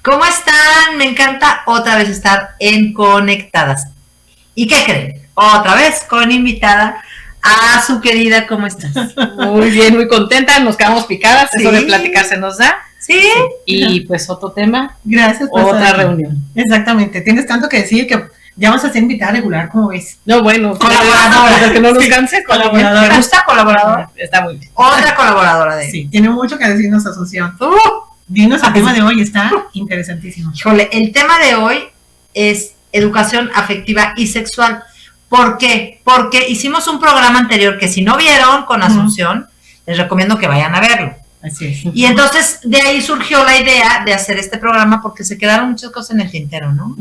¿Cómo están? Me encanta otra vez estar en Conectadas. ¿Y qué creen? Otra vez con invitada a su querida, ¿cómo estás? Muy bien, muy contenta, nos quedamos picadas, ¿Sí? Eso de platicar se nos da. ¿Sí? Y pues otro tema, Gracias. otra reunión. Exactamente, tienes tanto que decir que ya vamos a ser invitada regular, ¿cómo ves? No, bueno, Colaboradora. que no nos canse, Colaboradora. ¿Te gusta colaboradora? Está muy bien. Otra colaboradora de él. Sí, tiene mucho que decirnos Asunción. Dinos el tema de hoy, está interesantísimo. Híjole, el tema de hoy es educación afectiva y sexual. ¿Por qué? Porque hicimos un programa anterior que si no vieron con Asunción, les recomiendo que vayan a verlo. Así es. Y entonces de ahí surgió la idea de hacer este programa porque se quedaron muchas cosas en el tintero, ¿no?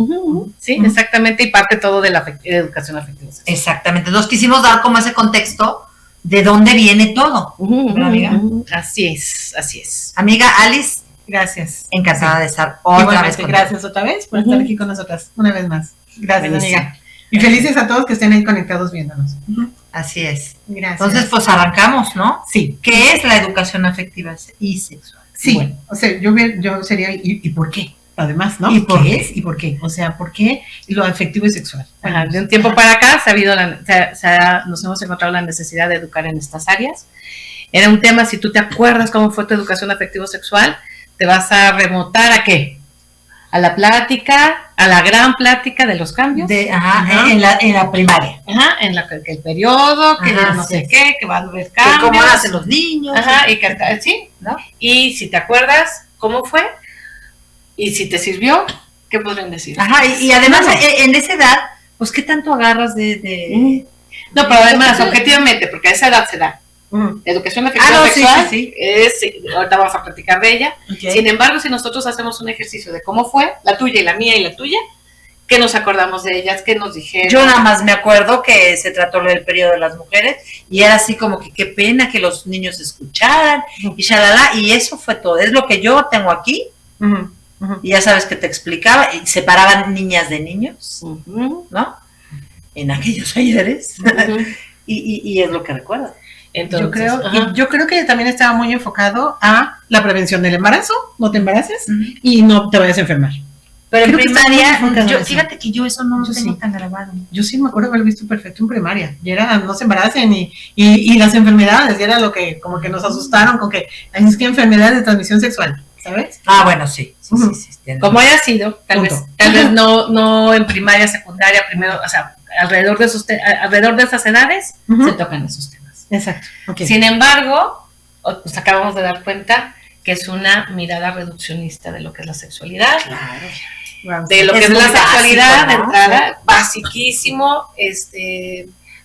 Sí, exactamente, y parte todo de la educación afectiva. Exactamente. Entonces quisimos dar como ese contexto de dónde viene todo. ¿Verdad, amiga? Así es, así es. Amiga Alice, Gracias. encantada de estar otra Igualmente, vez contigo. gracias otra vez por estar aquí con nosotras, una vez más. Gracias, Buenísimo. amiga. Y felices a todos que estén ahí conectados viéndonos. Así es. Gracias. Entonces, pues arrancamos, ¿no? sí. ¿Qué es la educación afectiva y sexual? Sí, Bueno. o sea, yo sería, ¿y por qué? Además, ¿no? ¿Y por ¿Qué qué? es y por qué? O sea, ¿por qué lo afectivo y sexual? Ajá, de un tiempo para acá nos hemos encontrado la necesidad de educar en estas áreas. Era un tema, si tú te acuerdas cómo fue tu educación afectivo-sexual, te vas a remontar ¿a qué? A la plática, a la gran plática de los cambios. Ajá. En la primaria. Ajá, en la que el periodo, que Ajá, no sí. sé qué, que va a haber Que cambios. cómo hacen los niños. Ajá, y que sí, ¿no? Y si te acuerdas cómo fue, y si te sirvió, ¿qué podrían decir? Ajá, y además en esa edad, pues ¿qué tanto agarras de... No, pero además, objetivamente, porque a esa edad se da. Educación afectiva no, sí, sexual, sí. ahorita vamos a platicar de ella. Okay. Sin embargo, si nosotros hacemos un ejercicio de cómo fue, la tuya y la mía y la tuya, ¿qué nos acordamos de ellas? ¿Qué nos dijeron? Yo nada más me acuerdo que se trató del periodo de las mujeres y era así como que qué pena que los niños escucharan y shalala, y eso fue todo. Es lo que yo tengo aquí. Y ya sabes que te explicaba, y separaban niñas de niños, ¿no? En aquellos ayeres. y es lo que recuerdo. Entonces, yo creo que también estaba muy enfocado a la prevención del embarazo, no te embaraces y no te vayas a enfermar. Pero Creo en que está muy primaria, enfocado a eso. fíjate que yo eso no lo Yo tengo sí. tan grabado. Yo sí me acuerdo haber visto perfecto en primaria, y era no se embaracen y las enfermedades, y era lo que como que nos asustaron con que es que enfermedades de transmisión sexual, ¿sabes? Ah, bueno, sí. Sí, como haya sido, tal vez no en primaria, secundaria, primero, o sea, alrededor de esas edades se tocan esos temas. Exacto. Okay. Sin embargo, nos acabamos de dar cuenta que es una mirada reduccionista de lo que es la sexualidad, Claro. de lo que Es es la muy básico, sexualidad, ¿no? de entrada, basiquísimo,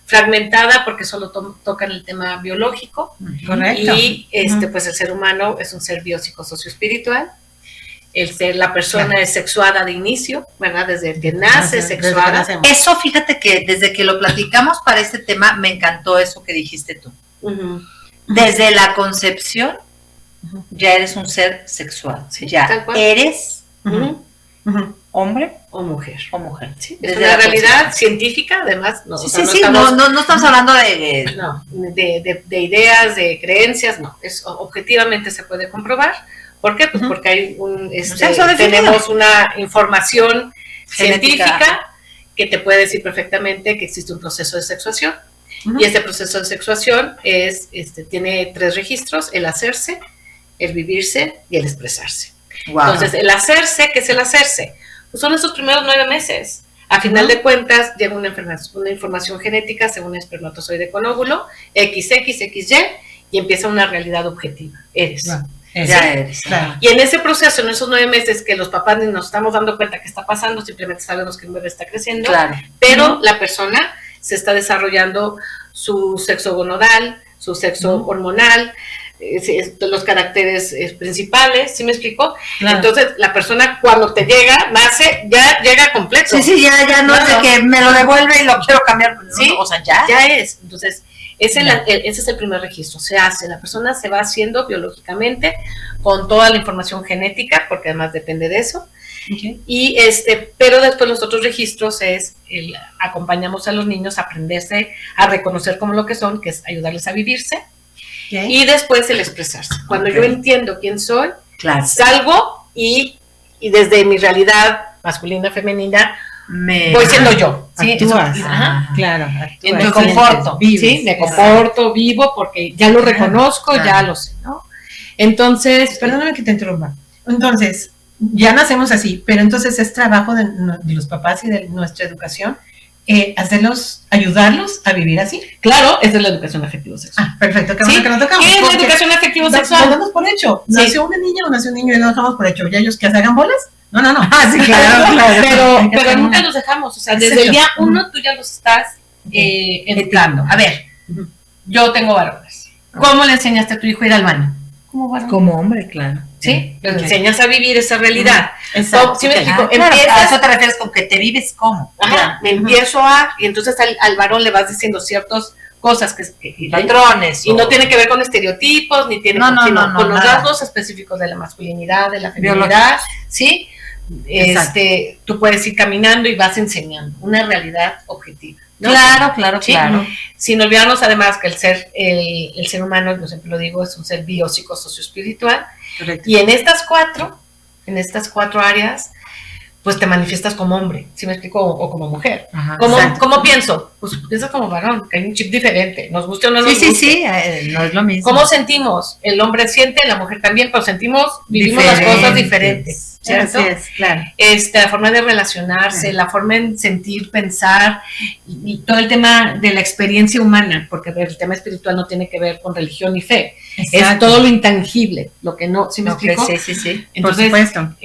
fragmentada porque solo tocan el tema biológico. Correcto. Y pues el ser humano es un ser biopsicosocioespiritual. La persona es sexuada de inicio, ¿verdad? Desde que nace sexuada. Eso, fíjate que desde que lo platicamos para este tema, me encantó eso que dijiste tú. Desde la concepción, ya eres un ser sexual. Sí, ya tal cual. eres hombre O mujer. o mujer. Sí, es Desde una la realidad científica, además. No, Sí, o sea, sí, estamos- no estamos hablando de... No, de ideas, de creencias, no. Objetivamente se puede comprobar. ¿Por qué? Pues porque hay tenemos una información científica que te puede decir perfectamente que existe un proceso de sexuación. Y este proceso de sexuación tiene 3 registros: el hacerse, el vivirse y el expresarse. Wow. Entonces, el hacerse, ¿qué es el hacerse? Pues son esos primeros 9 meses. A final de cuentas, llega una información genética según espermatozoide con óvulo, XXXY, y empieza una realidad objetiva. Eres. Wow. Ya eres. Claro. Y en ese proceso, en esos 9 meses que los papás ni nos estamos dando cuenta que está pasando, simplemente sabemos que el bebé está creciendo, Claro. pero la persona se está desarrollando su sexo gonadal, su sexo hormonal, los caracteres principales, ¿sí me explico? Claro. Entonces, la persona cuando te llega, nace, ya llega completo. Sí, ya no es de que me lo devuelve y lo quiero cambiar. Sí, no, o sea, ya. Ya es. Entonces, ese es el primer registro. Se hace, la persona se va haciendo biológicamente con toda la información genética, porque además depende de eso. Okay. Y pero después los otros registros acompañamos a los niños a aprenderse a reconocer como lo que son, que es ayudarles a vivirse. Okay. Y después el expresarse. Cuando yo entiendo quién soy, Claro. salgo y y desde mi realidad masculina, femenina, voy siendo yo, ¿sí? Actúas. Claro. Actúas. Me comporto, ¿sí? Me comporto, vivo, porque ya lo reconozco, ya lo sé, ¿no? Entonces, perdóname que te interrumpa. Entonces, ya nacemos así, pero entonces es trabajo de los papás y de nuestra educación ayudarlos a vivir así. Claro, esa es la educación afectivo-sexual. Perfecto, que bueno que nos tocamos. ¿Qué es la educación afectivo-sexual? Lo damos por hecho. Nació una niña o nació un niño y lo dejamos por hecho. ¿Ya ellos que se hagan bolas? No. Sí, claro. Pero nunca los dejamos. O sea, desde el día 1 tú ya los estás educando. A ver, yo tengo varones. ¿Cómo le enseñaste a tu hijo a ir al baño? Como varón. Como hombre, claro. ¿Sí? Les enseñas a vivir esa realidad. Exacto. ¿Sí me explico? Claro, a eso te refieres con que te vives como. Me empiezo y entonces al varón le vas diciendo ciertas cosas que patrones. Y no tiene que ver con estereotipos, ni tiene con los rasgos específicos de la masculinidad, de la feminidad, ¿sí? Tú puedes ir caminando y vas enseñando una realidad objetiva, ¿no? Claro. Sin olvidarnos además que el ser humano, yo siempre lo digo, es un ser biopsicosocioespiritual. Correcto. Y en estas cuatro áreas, pues te manifiestas como hombre, ¿sí me explico? O como mujer. ¿Cómo pienso? Pues piensas como varón, que hay un chip diferente, nos guste o no nos guste. Sí, no es lo mismo. ¿Cómo sentimos? El hombre siente, la mujer también, pero vivimos las cosas diferentes, ¿cierto? Así es, claro. La forma de relacionarse, la forma de sentir, pensar, y todo el tema de la experiencia humana, porque el tema espiritual no tiene que ver con religión ni fe. Exacto. Es todo lo intangible, lo que no, ¿sí me explico? Sí. Entonces, por supuesto.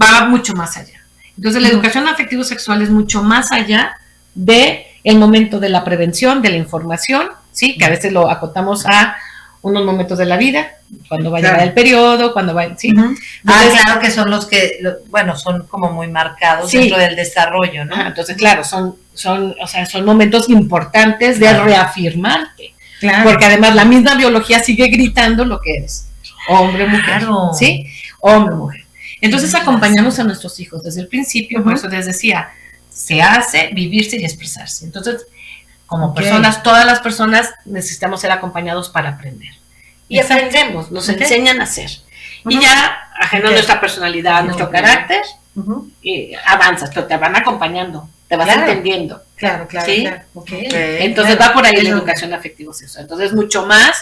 Va mucho más allá. Entonces, la educación afectivo-sexual es mucho más allá de el momento de la prevención, de la información, ¿sí? Que a veces lo acotamos a unos momentos de la vida, cuando va a llegar el periodo, cuando va, ¿sí? Entonces, claro que son los que, son como muy marcados dentro del desarrollo, ¿no? Entonces, claro, son momentos importantes de reafirmarte. Claro. Porque además la misma biología sigue gritando lo que eres. Hombre, mujer. Claro. ¿Sí? Hombre, mujer. Entonces acompañamos a nuestros hijos desde el principio, por eso les decía, se hace vivirse y expresarse. Entonces, como personas, todas las personas necesitamos ser acompañados para aprender. Y aprendemos, nos enseñan a hacer. Y ya, ajeno a nuestra personalidad, nuestro carácter, y avanzas, pero te van acompañando, te vas entendiendo. Claro. ¿Sí? Entonces va por ahí la educación afectivo-sexual. Entonces es mucho más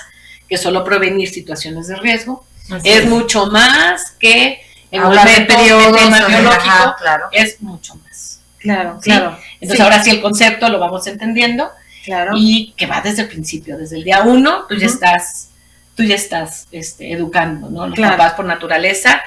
que solo prevenir situaciones de riesgo, es mucho más que en un periodo biológico, es mucho más. Claro. Entonces ahora sí el concepto lo vamos entendiendo, y que va desde el principio, desde el día 1, tú ya estás educando, ¿no? Los papás por naturaleza,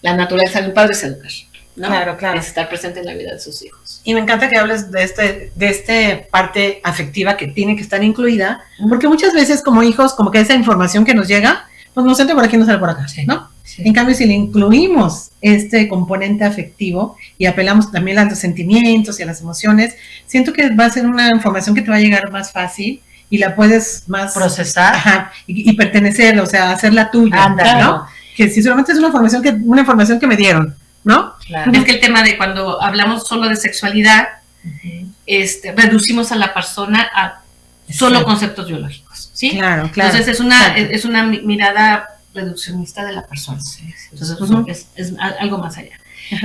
la naturaleza de un padre es educar, ¿no? Claro. Es estar presente en la vida de sus hijos. Y me encanta que hables de esta parte afectiva que tiene que estar incluida, porque muchas veces como hijos, como que esa información que nos llega, pues nos entra por aquí y nos sale por acá, ¿no? Sí. En cambio, si le incluimos este componente afectivo y apelamos también a los sentimientos y a las emociones, siento que va a ser una información que te va a llegar más fácil y la puedes más procesar y pertenecer, o sea, hacerla tuya, ¿no? Que si solamente es una información que me dieron, ¿no? Claro. Es que el tema de cuando hablamos solo de sexualidad, reducimos a la persona a solo conceptos biológicos, ¿sí? Claro. Entonces es una mirada reduccionista de la persona. Entonces es algo más allá.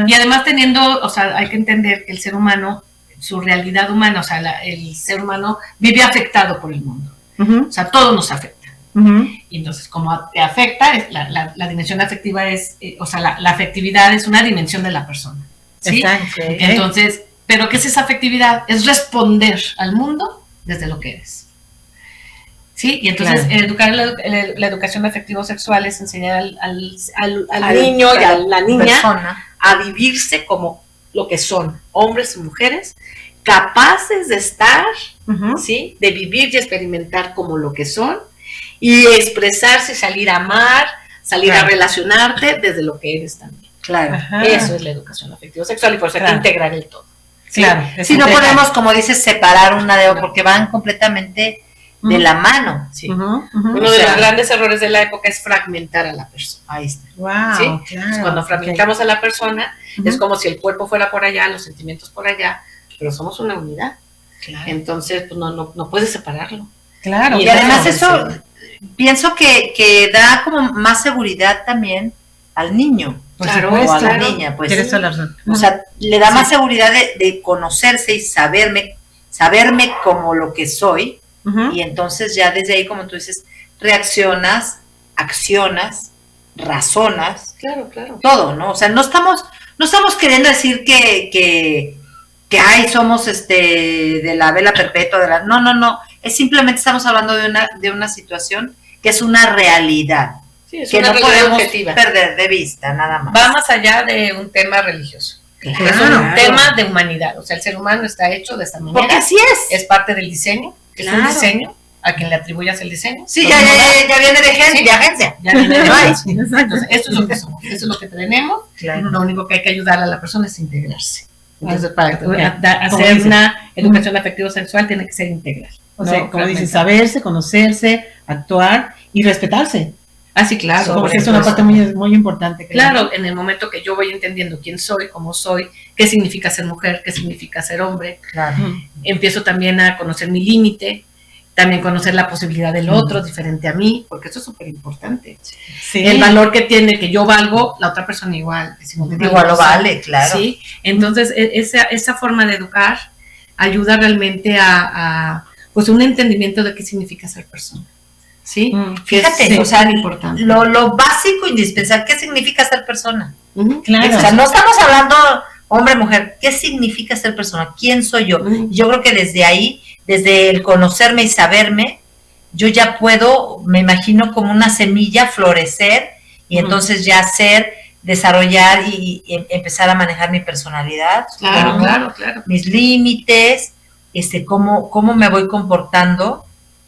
Y además hay que entender que el ser humano, su realidad humana, o sea, el ser humano vive afectado por el mundo. O sea, todo nos afecta. Y entonces, como te afecta, la dimensión afectiva la afectividad es una dimensión de la persona, ¿sí? Entonces, ¿pero qué es esa afectividad? Es responder al mundo desde lo que eres, ¿sí? Y entonces, educar la educación afectivo-sexual es enseñar al niño y a la niña persona a vivirse como lo que son, hombres y mujeres, capaces de estar, ¿sí? De vivir y experimentar como lo que son, y expresarse, salir a amar, salir a relacionarte desde lo que eres también. Claro. Eso es la educación afectivo-sexual y por eso hay que integrar el todo. ¿Sí? Claro. Si no podemos, como dices, separar una de otra, porque van completamente de la mano. Sí. Uno de los grandes errores de la época es fragmentar a la persona. Ahí está. Wow, ¿sí? Entonces, cuando fragmentamos a la persona, es como si el cuerpo fuera por allá, los sentimientos por allá, pero somos una unidad. Entonces, pues no puedes separarlo. Claro. Y además eso, pienso que da como más seguridad también al niño, claro, o a la niña, pues. Tienes toda la razón. O sea, le da más seguridad de conocerse y saberme como lo que soy, y entonces ya desde ahí, como tú dices, reaccionas, accionas, razonas, claro, todo, ¿no? O sea, no estamos queriendo decir que somos de la vela perpetua, no, es simplemente estamos hablando de una situación que es una realidad. Sí, es que una no realidad podemos objetiva. perder de vista, nada más. Va más allá de un tema religioso. Claro, es un tema de humanidad. O sea, el ser humano está hecho de esta manera. Porque así es. Es parte del diseño. Claro. Es un diseño a quien le atribuyas el diseño. Sí, ya viene de agencia. Ya viene de Exacto. Entonces, esto es lo que somos. Eso es lo que tenemos. Claro. Lo único que hay que ayudar a la persona es integrarse. Entonces, para Como hacer dice. una educación afectivo-sexual tiene que ser integral. O sea, como dices, saberse, conocerse, actuar y respetarse. Ah, sí, claro. Porque es una parte muy importante. Claro, en el momento que yo voy entendiendo quién soy, cómo soy, qué significa ser mujer, qué significa ser hombre, empiezo también a conocer mi límite, también conocer la posibilidad del otro diferente a mí, porque eso es súper importante. Sí. El valor que tiene, que yo valgo, la otra persona igual. Igual lo vale, claro. ¿Sí? Entonces, esa forma de educar ayuda realmente a pues un entendimiento de qué significa ser persona. ¿Sí? Fíjate, o sea, importante. Lo básico, indispensable, ¿qué significa ser persona? Claro. O sea, no estamos hablando hombre, mujer, ¿qué significa ser persona? ¿Quién soy yo? Yo creo que desde ahí, desde el conocerme y saberme, yo ya puedo, me imagino como una semilla florecer y entonces ya desarrollar y empezar a manejar mi personalidad, Claro. mis límites, cómo me voy comportando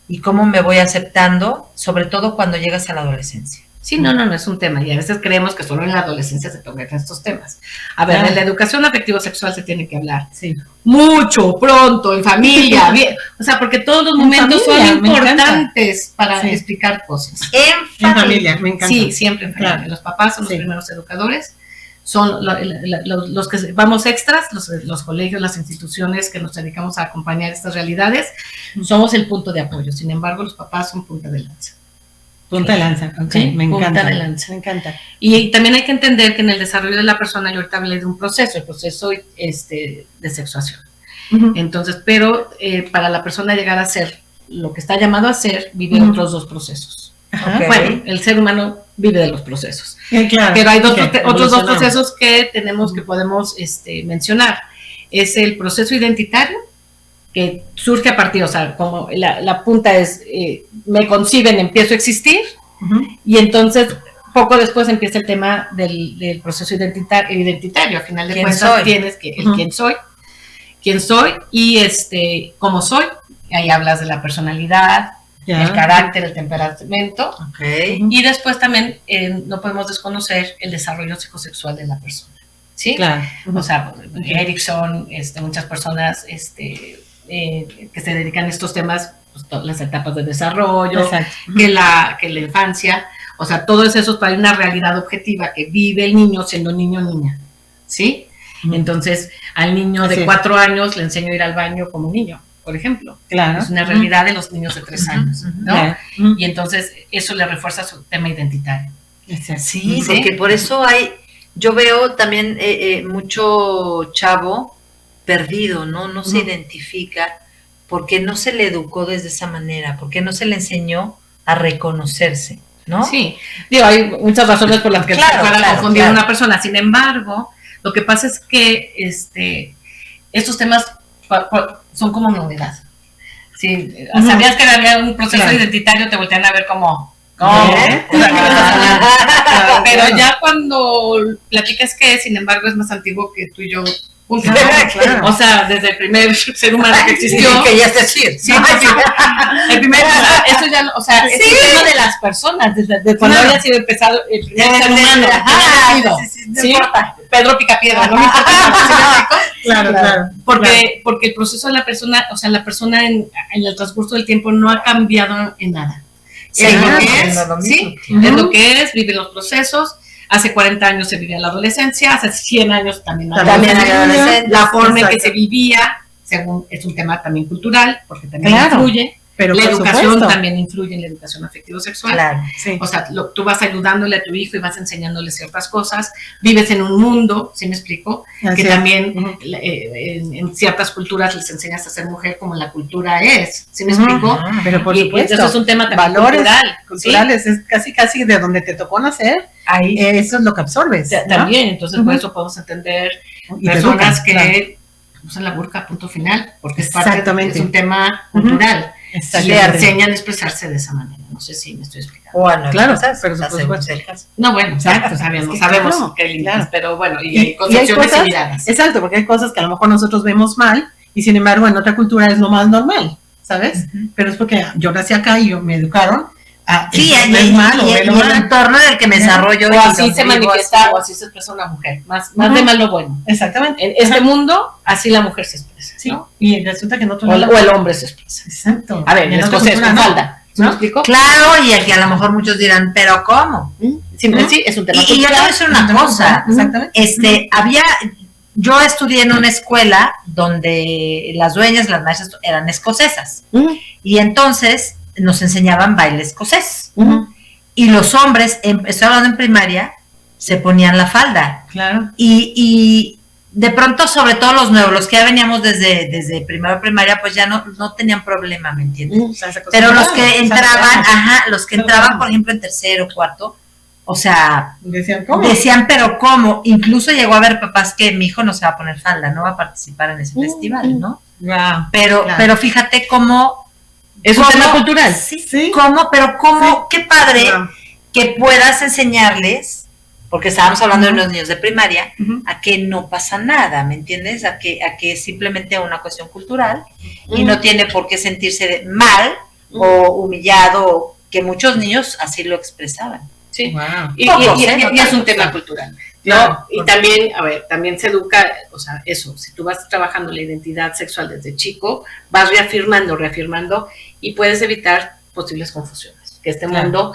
y cómo me voy aceptando, sobre todo cuando llegas a la adolescencia. Sí, no es un tema, y a veces creemos que solo en la adolescencia se tocan estos temas. A ver, en la educación afectivo-sexual se tiene que hablar. Sí. Mucho, pronto, en familia, bien, o sea, porque todos los momentos familia, son importantes para explicar cosas. En familia, me encanta. Sí, siempre en familia. Los papás son los primeros educadores, son los que vamos extras, los colegios, las instituciones que nos dedicamos a acompañar estas realidades, somos el punto de apoyo. Sin embargo, los papás son punta de lanza. Punta de lanza, Sí, me encanta. punta de lanza. Me encanta. Y también hay que entender que en el desarrollo de la persona, yo ahorita hablé de un proceso, el proceso de sexuación. Entonces, pero para la persona llegar a ser lo que está llamado a ser, vive otros dos procesos. Okay. Bueno, el ser humano vive de los procesos. Claro. Pero hay otros dos procesos que podemos mencionar. Es el proceso identitario, que surge a partir, o sea, como la punta es, me conciben, empiezo a existir, y entonces poco después empieza el tema del proceso identitario. Al final de cuentas tienes que quién soy y cómo soy. Ahí hablas de la personalidad, el carácter, el temperamento, y después también no podemos desconocer el desarrollo psicosexual de la persona. ¿Sí? Claro. O sea, Erickson, muchas personas que se dedican a estos temas, pues, las etapas de desarrollo, que la infancia, o sea, todo eso para una realidad objetiva que vive el niño siendo niño o niña, ¿sí? Entonces, al niño de 4 años le enseño a ir al baño como niño, por ejemplo. Claro. Es una realidad de los niños de 3 años, ¿no? Y entonces eso le refuerza su tema identitario. Sí, porque por eso yo veo también mucho chavo perdido, no se identifica, porque no se le educó desde esa manera, porque no se le enseñó a reconocerse, ¿no? Sí, digo, hay muchas razones por las que se pueda confundir a una persona. Sin embargo, lo que pasa es que estos temas son como novedad. Sí, sabías que había un proceso identitario, te voltean a ver como pero ya cuando platicas que, sin embargo, es más antiguo que tú y yo. Claro. O sea, desde el primer ser humano que existió. Que ya es decir. Sí, el primer, eso ya, o sea, es el tema de las personas, desde cuando haya sido empezado el primer ser humano. ¿Sí? Pedro Picapiedra, ¿no? Claro. Porque el proceso de la persona, o sea, la persona en el transcurso del tiempo no ha cambiado en nada. Es lo que es, vive los procesos. Hace 40 años se vivía la adolescencia, hace 100 años también la adolescencia. La forma en que se vivía, según es un tema también cultural, porque también influye, Pero la educación también influye en la educación afectivo-sexual. Claro, sí. O sea, tú vas ayudándole a tu hijo y vas enseñándole ciertas cosas. Vives en un mundo, ¿sí me explico? Así que es. también en ciertas culturas les enseñas a ser mujer como la cultura es, ¿sí me explico? Pero por supuesto, eso es un tema también valores culturales, ¿sí? Es casi de donde te tocó nacer, ahí eso es lo que absorbes, ¿no? también, entonces por eso podemos entender Y te personas educan, que usan la burka, punto final, porque es parte Exactamente. es un tema cultural. Y Exactamente. enseñan a expresarse de esa manera. No sé si me estoy explicando. Bueno, Claro, ¿sabes? pero Está por supuesto. según el caso. No, bueno, exacto, sabemos claro, que hay límites, claro. pero bueno, y Y hay hay concepciones cosas, y miradas. exacto, porque hay cosas que a lo mejor nosotros vemos mal y sin embargo en otra cultura es lo más normal, ¿sabes? Pero es porque yo nací acá y me educaron a Sí, no y es malo, y velo el mal. entorno en el que me desarrollo. O y así donde se vivo, manifiesta, así. o así se expresa una mujer, más de malo bueno. Exactamente. En este mundo, así la mujer se expresa, Sí, ¿no? y resulta que en otro O lado- el hombre se expresa. Exacto. A ver, en en otra escocés cultura con no. falda, ¿sí me explico? Claro, y aquí a lo mejor muchos dirán, ¿pero cómo? Sí, es un tema Y yo te voy a decir una cosa. Exactamente. Yo estudié en una escuela donde las dueñas, las maestras eran escocesas. Y entonces nos enseñaban baile escocés. Y los hombres, estoy hablando en primaria, se ponían la falda. Claro. Y de pronto, sobre todo los nuevos, los que ya veníamos desde primero primaria, pues ya no tenían problema, ¿me entiendes? O sea, se Pero los acostumbraron, que o sea, entraban, los que entraban, por ejemplo, en tercero, cuarto, o sea, decían, ¿cómo? decían, pero ¿cómo? Incluso llegó a haber papás que mi hijo no se va a poner falda, no va a participar en ese festival, ¿no? Wow. Pero, Claro. pero fíjate cómo... Es un tema cultural. Sí, Sí. ¿cómo? Pero ¿cómo? Sí. Qué padre Wow. que puedas enseñarles, porque estábamos hablando de los niños de primaria, Ujú. a que no pasa nada, ¿me entiendes? A que es simplemente una cuestión cultural y no tiene por qué sentirse mal o humillado, que muchos niños así lo expresaban. Sí. Wow. Y Pocos, es no un tantos, tema claro. cultural. Claro, ¿no? Y también, a ver, también se educa, o sea, eso, si tú vas trabajando la identidad sexual desde chico, vas reafirmando, y puedes evitar posibles confusiones. Que este Claro. mundo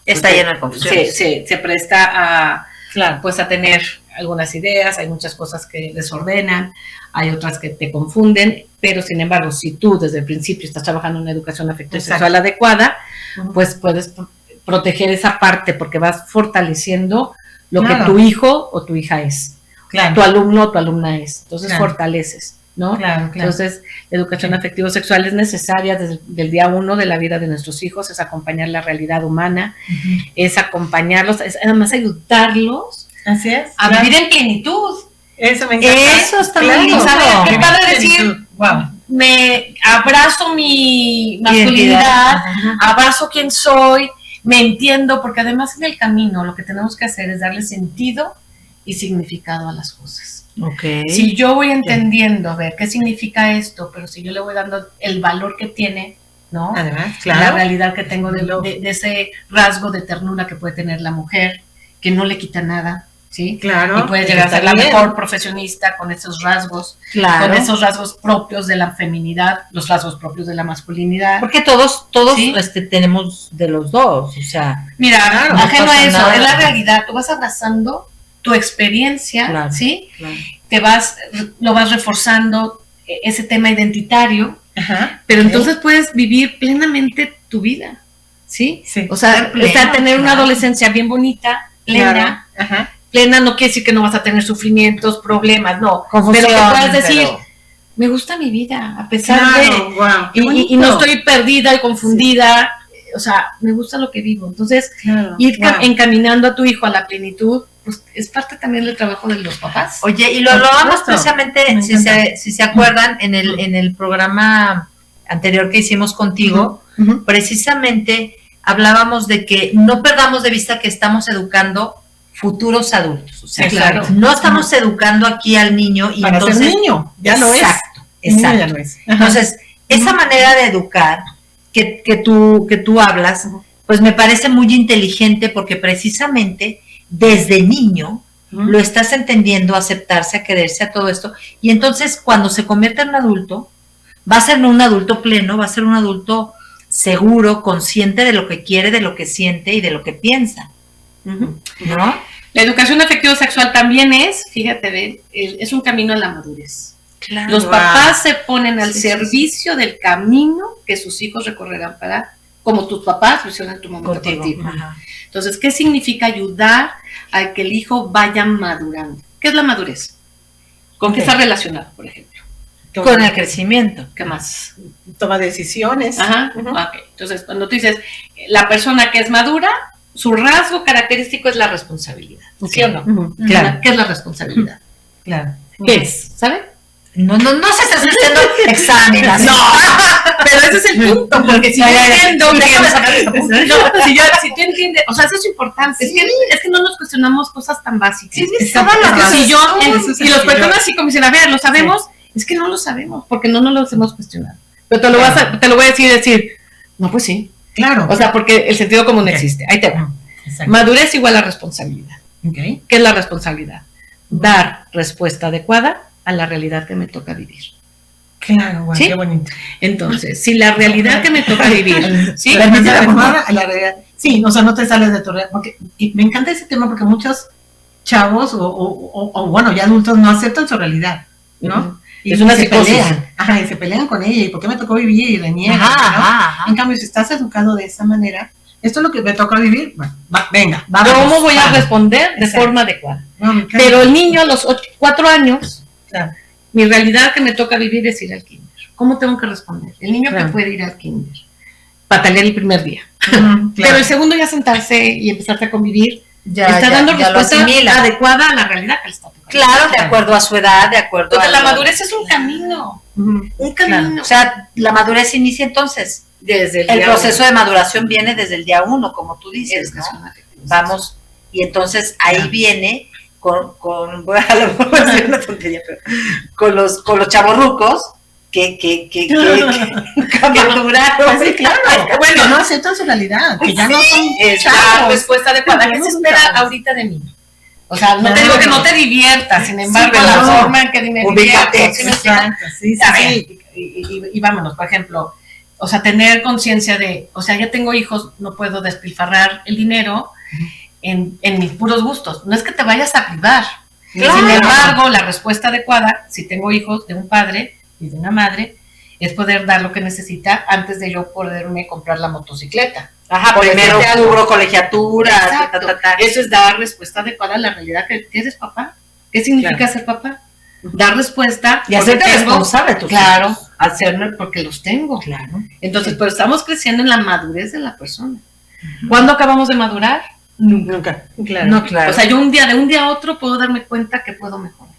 Está lleno de confusión. se presta a, Claro. pues, a tener algunas ideas, hay muchas cosas que desordenan, hay otras que te confunden, pero sin embargo, si tú desde el principio estás trabajando en una educación afectivo-sexual adecuada, pues puedes proteger esa parte porque vas fortaleciendo lo que tu hijo o tu hija es, Claro. tu alumno o tu alumna es, entonces Claro. fortaleces, ¿no? Claro, claro. Entonces, la educación afectivo-sexual es necesaria desde el día 1 de la vida de nuestros hijos, es acompañar la realidad humana, es acompañarlos, es además ayudarlos Así es. a Claro. vivir en plenitud. Eso me encanta. Eso está Claro. muy lindo. O sea, qué padre Plenitud. decir, Wow. me abrazo mi Identidad. masculinidad, Ajá. abrazo quién soy, me entiendo, porque además en el camino lo que tenemos que hacer es darle sentido y significado a las cosas. Okay. Si yo voy entendiendo, a ver, qué significa esto, pero si yo le voy dando el valor que tiene, ¿no? Además, La claro. realidad que tengo de ese rasgo de ternura que puede tener la mujer, que no le quita nada, ¿sí? Claro. Y puede llegar a ser la Está bien. mejor profesionista con esos rasgos, Claro. con esos rasgos propios de la feminidad, los rasgos propios de la masculinidad. Porque todos Sí. tenemos de los dos, o sea, Mira, Claro, ajeno no a pasa eso, nada. es la realidad, tú vas abrazando tu experiencia, Claro. ¿sí? claro. Lo vas reforzando, ese tema identitario, Ajá. pero Ok. entonces puedes vivir plenamente tu vida, ¿sí? Sí. O sea, Ser pleno, tener una claro. adolescencia bien bonita, plena. Claro. Ajá. Plena no quiere decir que no vas a tener sufrimientos, problemas, no. Confusión, pero que puedes decir, pero- me gusta mi vida, a pesar Claro, de... wow. Qué Y no bonito. estoy perdida y confundida, o sea, me gusta lo que vivo. Entonces, Claro, ir wow. encaminando a tu hijo a la plenitud, pues es parte también del trabajo de los papás. Oye, y lo Por hablábamos supuesto. precisamente, Me encanta. si se acuerdan, en el programa anterior que hicimos contigo, Ujú. precisamente hablábamos de que no perdamos de vista que estamos educando futuros adultos. O sea, Sí, claro. no estamos educando aquí al niño y Para entonces... ser niño, ya lo es. Exacto, Niño exacto. ya lo es. Ajá. Entonces, esa manera de educar que tú hablas, pues me parece muy inteligente porque precisamente desde niño lo estás entendiendo, a aceptarse, a quererse, a todo esto. Y entonces cuando se convierte en un adulto, va a ser no un adulto pleno, va a ser un adulto seguro, consciente de lo que quiere, de lo que siente y de lo que piensa. Ujú. ¿No? La educación afectivo-sexual también es, fíjate, es un camino a la madurez. Claro. Los papás se ponen al servicio del camino que sus hijos recorrerán como tus papás lo hicieron en tu momento contigo. Entonces, ¿qué significa ayudar a que el hijo vaya madurando? ¿Qué es la madurez? ¿Con qué está relacionado, por ejemplo? Con el crecimiento. ¿Qué más? Toma decisiones. Okay. Entonces, cuando tú dices, la persona que es madura, su rasgo característico es la responsabilidad. ¿Sí o no? Claro. ¿Qué es la responsabilidad? Claro. ¿Qué es? ¿Sabe? No se está haciendo exámenes. No, pero ese es el punto, porque si yo entiendo si tú entiendes, o sea, eso es importante, es que no nos cuestionamos cosas tan básicas. Y las personas así como dicen, a ver, ¿lo sabemos? Es que no lo sabemos, porque no nos los hemos cuestionado. Pero te lo voy a decir, no, pues sí. Claro. O sea, porque el sentido común existe. Ahí te va. Madurez igual a responsabilidad. ¿Qué es la responsabilidad? Dar respuesta adecuada a la realidad que me toca vivir. Claro, bueno, ¿sí? Qué bonito. Entonces, si la realidad que me toca vivir, ¿sí? A la realidad. Sí, o sea, no te sales de tu realidad. Porque me encanta ese tema porque muchos chavos o bueno, ya adultos no aceptan su realidad, ¿no? Y es una psicosis. Y se pelean con ella. ¿Y por qué me tocó vivir? Y reniegan, ¿no? En cambio, si estás educado de esa manera, esto es lo que me toca vivir, bueno, venga, vamos. ¿Cómo voy a responder de forma adecuada? No, pero el niño a los 4 años, claro, mi realidad que me toca vivir es ir al kinder. ¿Cómo tengo que responder? El niño que puede ir al kinder, patalear el primer día. Claro. Pero el segundo ya sentarse y empezarse a convivir, está dando respuesta adecuada a la realidad que le está tocando. Claro, de acuerdo a su edad, de acuerdo a la madurez es un camino. Un camino. Claro. O sea, la madurez inicia entonces. Desde el proceso de maduración viene desde el día 1, como tú dices, ¿no? Vamos, y entonces ahí viene voy a decir una tontería, pero con los chavorrucos que maduraron. Sí, claro. Bueno, no aceptan su realidad, que ya no son la respuesta adecuada. ¿Qué se espera ahorita de mí? O sea, no te digo que no te diviertas, sin embargo, la forma en que me divierto. Sí. Y vámonos, por ejemplo, o sea, tener conciencia de, o sea, ya tengo hijos, no puedo despilfarrar el dinero en mis puros gustos. No es que te vayas a privar. Claro. Sin embargo, la respuesta adecuada, si tengo hijos de un padre y de una madre, es poder dar lo que necesita antes de yo poderme comprar la motocicleta. Primero cubro colegiatura. Eso es dar respuesta adecuada a la realidad que eres papá. ¿Qué significa ser papá? Dar respuesta y hacerte responsable de tus hijos. Hacerme porque los tengo. Claro. Entonces, pero estamos creciendo en la madurez de la persona. ¿Cuándo acabamos de madurar? Nunca. Claro. No, claro. O sea, yo de un día a otro puedo darme cuenta que puedo mejorar.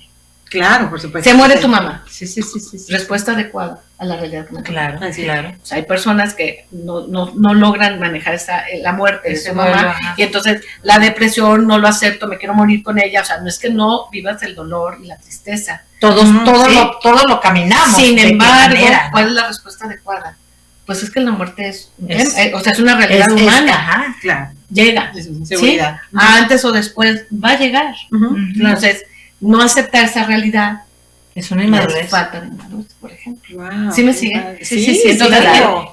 Claro, por supuesto. Se muere tu mamá. Sí. Respuesta adecuada a la realidad que me toca. Claro. O sea, hay personas que no logran manejar la muerte de su mamá, y entonces la depresión, no lo acepto, me quiero morir con ella. O sea, no es que no vivas el dolor y la tristeza. Todos lo caminamos. Sin embargo, ¿cuál es la respuesta adecuada? Pues es que la muerte es una realidad humana. Claro. Llega. Seguridad. ¿Sí? Antes o después va a llegar. Entonces, no aceptar esa realidad es una inmadurez. Falta de inmadurez, por ejemplo. Wow, ¿Sí me sigue? Sí. Entonces,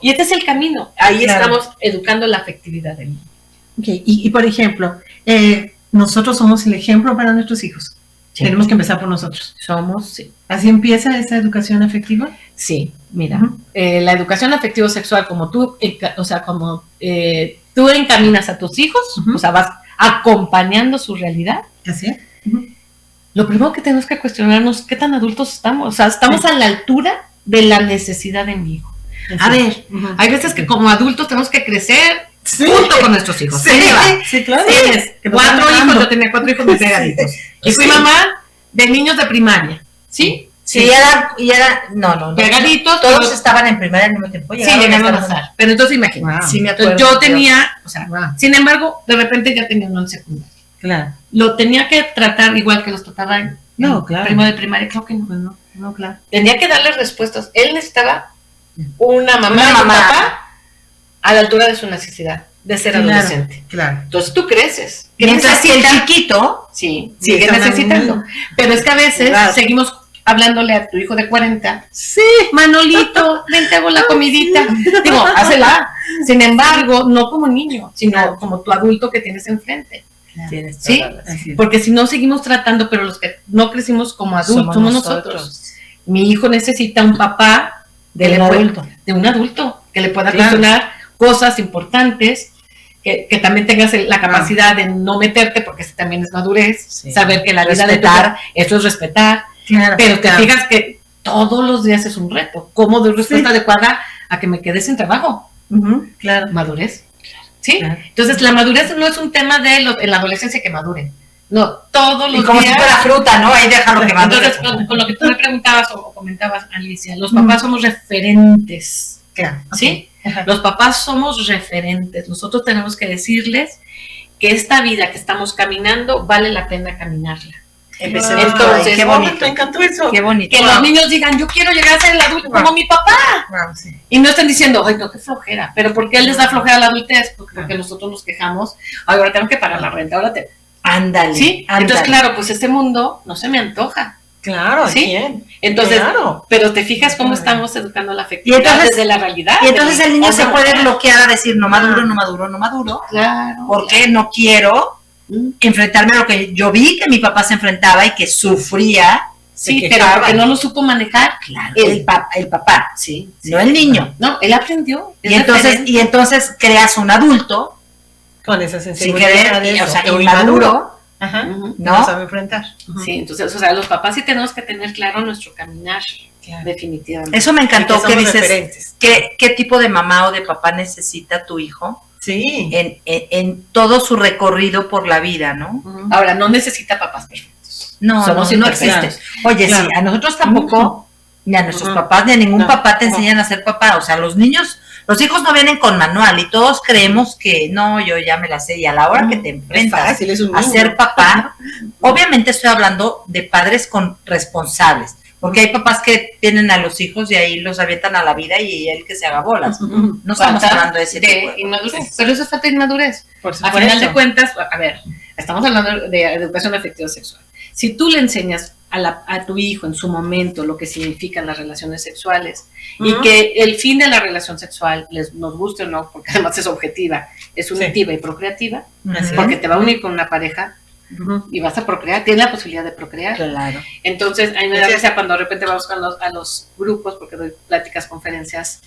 y este es el camino. Ahí estamos educando la afectividad del niño. Okay. Y por ejemplo, nosotros somos el ejemplo para nuestros hijos. Sí. Tenemos que empezar por nosotros. Sí. ¿Así empieza esa educación afectiva? Sí, mira, la educación afectivo-sexual, como tú, tú encaminas a tus hijos, o sea, vas acompañando su realidad. Así es. Lo primero que tenemos que cuestionarnos, ¿qué tan adultos estamos? O sea, ¿estamos a la altura de la necesidad de mi hijo? A ver, hay veces que como adultos tenemos que crecer junto con nuestros hijos. Sí, claro. Tienes 4 hijos, yo tenía 4 hijos muy pegaditos. Y fui mamá de niños de primaria, ¿sí? Sí, y era no. Pegaditos. Todos estaban en primaria al mismo tiempo. Sí, llegaron a estar. Pero entonces imagínate. Sí, me acuerdo. Yo tenía, o sea, sin embargo, de repente ya tenía uno en secundaria. Claro. Lo tenía que tratar igual que los trataban. No, claro. Primo de primaria, creo que no. Pues no, claro. Tenía que darle respuestas. Él necesitaba una mamá y un papá a la altura de su necesidad de ser adolescente. Claro. Entonces tú creces. Mientras que el chiquito sigue necesitando. Pero es que a veces seguimos hablándole a tu hijo de 40. Sí. Manolito, ven, te hago la comidita. Digo, hácela. Sin embargo, no como niño, sino como tu adulto que tienes enfrente. ¿Sí? Porque si no seguimos tratando, pero los que no crecimos como adultos somos nosotros. mi hijo necesita un papá de un adulto que le pueda cuestionar cosas importantes, que también tengas la capacidad de no meterte, porque ese también es madurez, saber que la vida de eso es respetar, pero te fijas que todos los días es un reto. ¿Cómo doy respuesta adecuada a que me quede sin trabajo? Madurez. ¿Sí? Entonces, la madurez no es un tema de en la adolescencia que maduren. No, todos los días. Como si fuera fruta, ¿no? Ahí déjalo que madure. Entonces, con lo que tú me preguntabas o comentabas, Alicia, los papás somos referentes. ¿Sí? Los papás somos referentes. Nosotros tenemos que decirles que esta vida que estamos caminando vale la pena caminarla. Entonces, qué bonito, me encantó eso. Qué bonito. Que los niños digan, yo quiero llegar a ser el adulto como mi papá. Y no estén diciendo, ay, no, qué flojera. Pero ¿por qué él les da flojera a la adultez? Porque nosotros nos quejamos, ay, ahora tengo que pagar la renta, Ándale. ¿Sí? Entonces, claro, pues este mundo no se me antoja. Claro, ¿sí? Bien. Entonces, pero te fijas cómo estamos educando la afectividad desde la realidad. Y entonces el niño se puede bloquear a decir, no maduro, no maduro, no maduro. Claro. Porque no quiero enfrentarme a lo que yo vi que mi papá se enfrentaba y que sufría. Sí, pero porque no lo supo manejar. Claro. El papá, no el niño. No, él aprendió. Y entonces creas un adulto con esa sensibilidad, o sea, inmaduro. No sabe enfrentar. Sí, entonces, o sea, los papás sí tenemos que tener claro nuestro caminar, definitivamente. Eso me encantó que dices, ¿qué tipo de mamá o de papá necesita tu hijo? Sí. En todo su recorrido por la vida, ¿no? Ahora, no necesita papás perfectos. No existe. Oye, sí, a nosotros tampoco, ni a nuestros papás, ni a ningún papá te enseñan a ser papá. O sea, los hijos no vienen con manual y todos creemos que no, yo ya me la sé. Y a la hora que te enfrentas a ser papá, obviamente estoy hablando de padres responsables. Porque hay papás que tienen a los hijos y ahí los avientan a la vida y él que se haga bolas. No estamos hablando de ese tipo de inmadurez. Pero eso es falta de inmadurez. A final de cuentas, a ver, estamos hablando de educación afectiva sexual. Si tú le enseñas a tu hijo en su momento lo que significan las relaciones sexuales y que el fin de la relación sexual, nos guste o no, porque además es objetiva, es unitiva y procreativa, porque te va a unir con una pareja, y vas a procrear, tienes la posibilidad de procrear. Claro. Entonces, a mí me da risa cuando de repente vamos a los grupos, porque doy pláticas, conferencias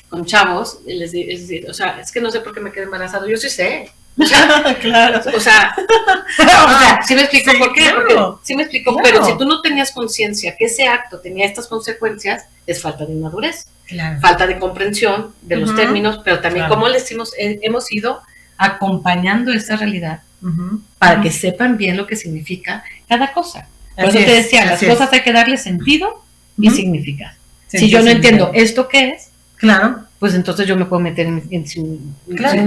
con chavos, y les digo, o sea, es que no sé por qué me quedé embarazado. Yo sí sé. O sea, claro. O sea, sí me explico por qué. Claro. Porque, sí me explico, pero si tú no tenías conciencia que ese acto tenía estas consecuencias, es falta de inmadurez, falta de comprensión de los términos, pero también cómo les hemos ido acompañando esta realidad para que sepan bien lo que significa cada cosa. Por eso te decía, las cosas hay que darle sentido y significado. Si yo no entiendo esto qué es, pues entonces yo me puedo meter en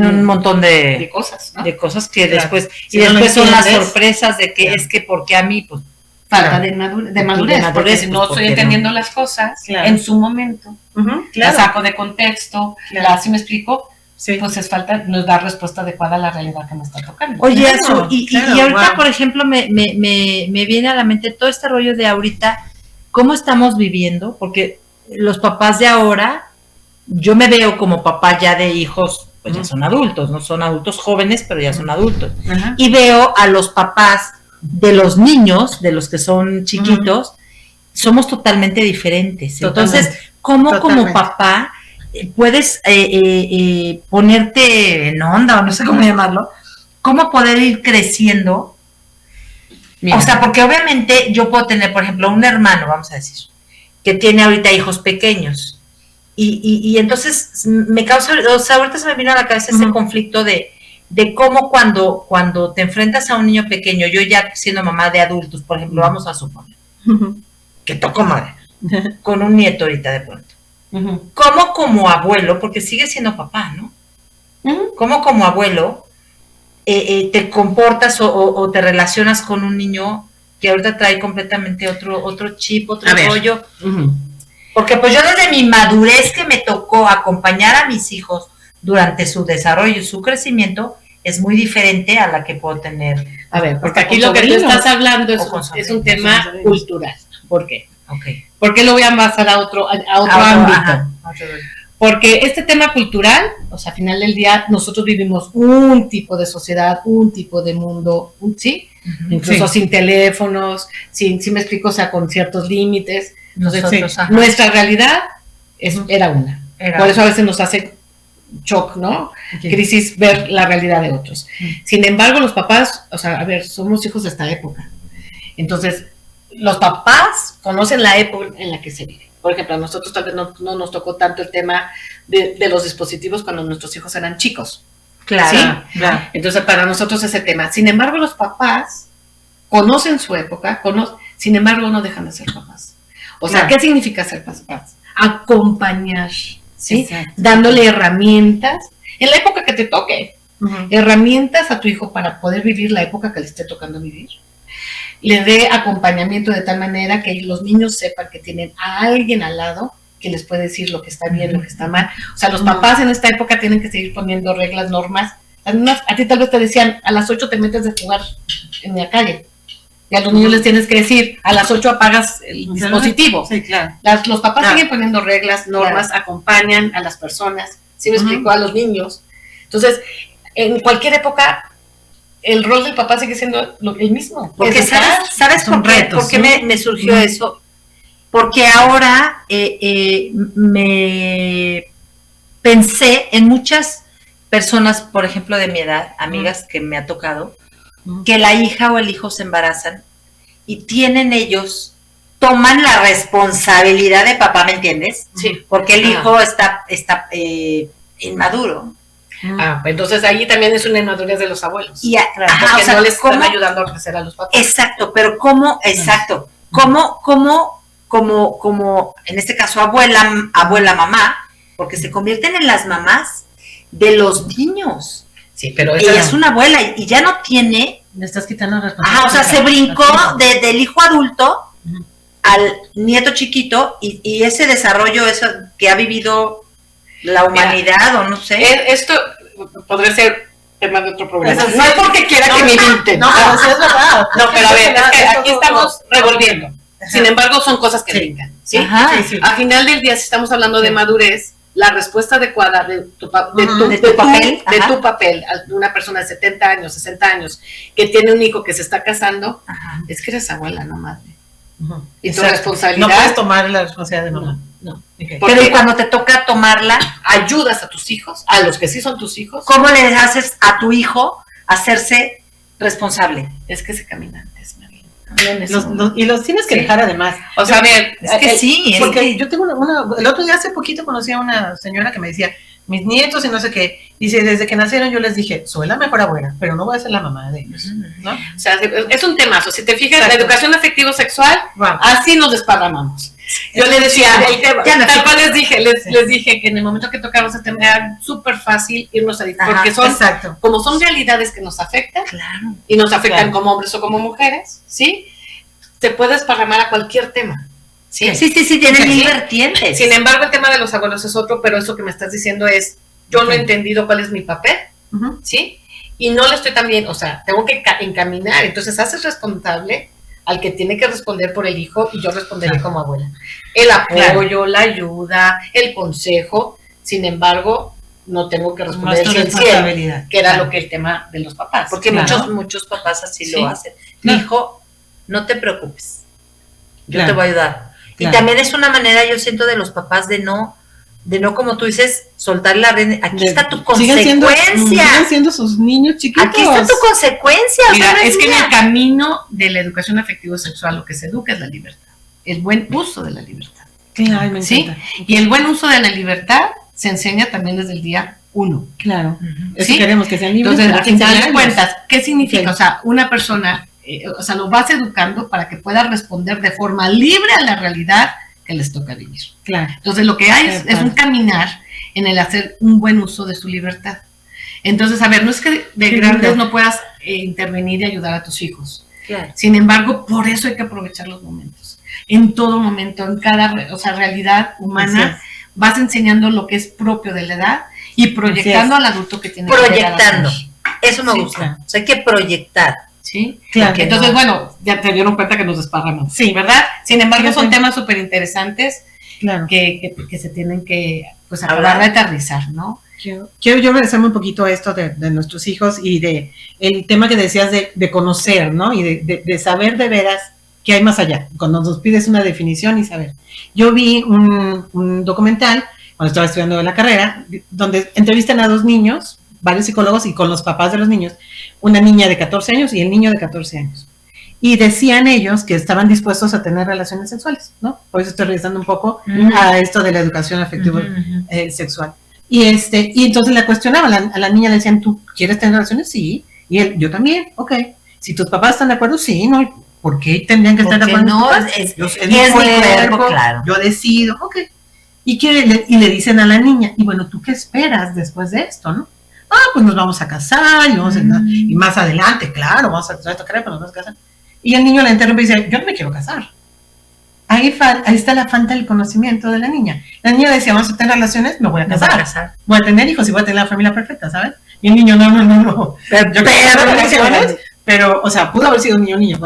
un montón de cosas, ¿no? De cosas que después, y después son las sorpresas de que es que porque a mí, pues, falta de madurez, porque si no estoy entendiendo las cosas en su momento, las saco de contexto, ¿sí me explico? Pues es falta, nos da respuesta adecuada a la realidad que me está tocando. Oye, y ahorita, por ejemplo, me viene a la mente todo este rollo de ahorita, cómo estamos viviendo, porque los papás de ahora, yo me veo como papá ya de hijos, pues ya son adultos, no son adultos jóvenes, pero ya son adultos. Y veo a los papás de los niños, de los que son chiquitos, somos totalmente diferentes. Entonces, ¿cómo como papá puedes ponerte en onda, o no sé cómo llamarlo, cómo poder ir creciendo? Mira. O sea, porque obviamente yo puedo tener, por ejemplo, un hermano, vamos a decir, que tiene ahorita hijos pequeños, y entonces me causa, o sea, ahorita se me vino a la cabeza ese conflicto de cómo cuando te enfrentas a un niño pequeño, yo ya siendo mamá de adultos, por ejemplo, vamos a suponer, que toco madera, con un nieto ahorita de pronto. ¿Cómo como abuelo, porque sigue siendo papá, ¿no? ¿Cómo como abuelo te comportas o te relacionas con un niño que ahorita trae completamente otro chip, otro rollo? Porque pues yo desde mi madurez que me tocó acompañar a mis hijos durante su desarrollo y su crecimiento, es muy diferente a la que puedo tener. A ver, porque aquí lo que tú estás hablando es un tema cultural. ¿Por qué? ¿Por qué lo voy a envasar a otro ámbito? Porque este tema cultural, o sea, al final del día, nosotros vivimos un tipo de sociedad, un tipo de mundo, ¿sí? Incluso sin teléfonos, sí me explico, o sea, con ciertos límites, Entonces, nuestra realidad era una. Por eso a veces nos hace shock, ¿no? Crisis ver la realidad de otros. Sin embargo, los papás, o sea, a ver, somos hijos de esta época. Entonces, los papás conocen la época en la que se vive. Por ejemplo, a nosotros tal vez no nos tocó tanto el tema de los dispositivos cuando nuestros hijos eran chicos. Claro, ¿sí? Claro. Entonces, para nosotros ese tema. Sin embargo, los papás conocen su época, sin embargo, no dejan de ser papás. O sea, ¿qué significa ser papás? Acompañar, ¿sí? Exacto. Dándole herramientas en la época que te toque. Herramientas a tu hijo para poder vivir la época que le esté tocando vivir. Le dé acompañamiento de tal manera que los niños sepan que tienen a alguien al lado que les puede decir lo que está bien, lo que está mal. O sea, los papás en esta época tienen que seguir poniendo reglas, normas. A ti tal vez te decían, a las 8 te metes de jugar en la calle. Y a los niños les tienes que decir, a las 8 apagas el dispositivo. Sí, claro. Los papás siguen poniendo reglas, normas, acompañan a las personas. ¿Sí me explicó? A los niños. Entonces, en cualquier época, el rol del papá sigue siendo el mismo. Porque ¿sabes por qué? Retos, ¿Por qué me surgió eso? Porque ahora me pensé en muchas personas, por ejemplo, de mi edad, amigas que me ha tocado, que la hija o el hijo se embarazan y toman la responsabilidad de papá, ¿me entiendes? Sí. Porque el hijo está inmaduro. Entonces ahí también es una inmadurez de los abuelos. Porque o sea, no les están ayudando a crecer a los papás. Exacto, pero ¿cómo? Exacto. Como en este caso abuela, mamá, porque se convierten en las mamás de los niños. Sí, pero ella es una abuela y ya no tiene. Le estás quitando la responsabilidad. O sea, se brincó del hijo adulto al nieto chiquito y ese desarrollo eso que ha vivido la humanidad, o no sé. Esto podría ser tema de otro programa. No es porque quiera que me inviten. No, pero sí es verdad. No, pero a ver, es que aquí estamos revolviendo. Sin embargo, son cosas que brincan. ¿Sí? Sí. Al final del día, si estamos hablando de madurez, la respuesta adecuada de tu papel de una persona de 70 años, 60 años, que tiene un hijo que se está casando, es que eres abuela, no madre. Y tu responsabilidad. No puedes tomar la responsabilidad de mamá. No. Okay. Pero cuando te toca tomarla, ayudas a tus hijos, a los que sí son tus hijos. ¿Cómo le haces a tu hijo hacerse responsable? Es que se camina antes, María. Y los tienes que dejar además. O sea, a ver, es que sí. Porque yo tengo el otro día hace poquito conocí a una señora que me decía, mis nietos y no sé qué, dice, desde que nacieron yo les dije, soy la mejor abuela, pero no voy a ser la mamá de ellos, ¿no? O sea, es un temazo, si te fijas, la educación afectivo-sexual, así nos desparramamos. Yo le decía, tal cual les dije que en el momento que tocamos este tema era súper fácil irnos a porque como son realidades que nos afectan, y nos afectan como hombres o como mujeres, ¿sí? Te puedes desparramar a cualquier tema. Sí, tienen mil vertientes. Sin embargo, el tema de los abuelos es otro, pero eso que me estás diciendo es, yo no he entendido cuál es mi papel, ¿sí? Y no le estoy también, o sea, tengo que encaminar, entonces haces responsable al que tiene que responder por el hijo y yo responderé como abuela. El apoyo, la ayuda, el consejo, sin embargo, no tengo que responder el 100%, que era lo que el tema de los papás. Porque muchos papás así lo hacen. Hijo, no te preocupes, yo te voy a ayudar. Y también es una manera, yo siento, de los papás de no como tú dices, soltar la rienda. Aquí está tu consecuencia. Siguen siendo sus niños chiquitos. Aquí está tu consecuencia. Mira, es que en el camino de la educación afectivo-sexual lo que se educa es la libertad. El buen uso de la libertad. Claro, me ¿sí? Y el buen uso de la libertad se enseña también desde el día 1. Claro. Eso queremos que sean libres. Entonces, al final de cuentas, ¿qué significa? O sea, una persona, lo vas educando para que pueda responder de forma libre a la realidad que les toca vivir. Claro. Entonces, lo que hay es un caminar en el hacer un buen uso de su libertad. Entonces, a ver, no es que de grandes no puedas intervenir y ayudar a tus hijos. Claro. Sin embargo, por eso hay que aprovechar los momentos. En todo momento, en cada realidad humana, vas enseñando lo que es propio de la edad y proyectando al adulto que tiene proyectando. Eso me gusta. Claro. O sea, hay que proyectar. Sí, claro. Entonces, bueno, ya te dieron cuenta que nos desparramos. Sí, ¿verdad? Sin embargo, son temas súper interesantes que se tienen que acabar de aterrizar, ¿no? Quiero yo regresarme un poquito a esto de nuestros hijos y de el tema que decías de conocer, ¿no? Y de saber de veras que hay más allá, cuando nos pides una definición y saber. Yo vi un documental, cuando estaba estudiando la carrera, donde entrevistan a 2 niños, varios psicólogos, y con los papás de los niños, una niña de 14 años y el niño de 14 años. Y decían ellos que estaban dispuestos a tener relaciones sexuales, ¿no? Por eso estoy regresando un poco a esto de la educación afectiva sexual. Y entonces le cuestionaban, a la niña le decían, ¿tú quieres tener relaciones? Sí. Y él, yo también, ok. Si tus papás están de acuerdo, sí, ¿no? ¿Por qué tendrían que estar de acuerdo? No, es mi cuerpo, claro. Yo decido, ok. Y le dicen a la niña, y bueno, ¿tú qué esperas después de esto, no? Pues nos vamos a casar, y más adelante, claro, vamos a tocar, pero nos vamos a casar. Y el niño la interrumpe y dice, yo no me quiero casar. Ahí está la falta del conocimiento de la niña. La niña decía, vamos a tener relaciones, me voy a casar. Voy a tener hijos y voy a tener la familia perfecta, ¿sabes? Y el niño, no. Yo quiero relaciones, pero, o sea, pudo haber sido un niño,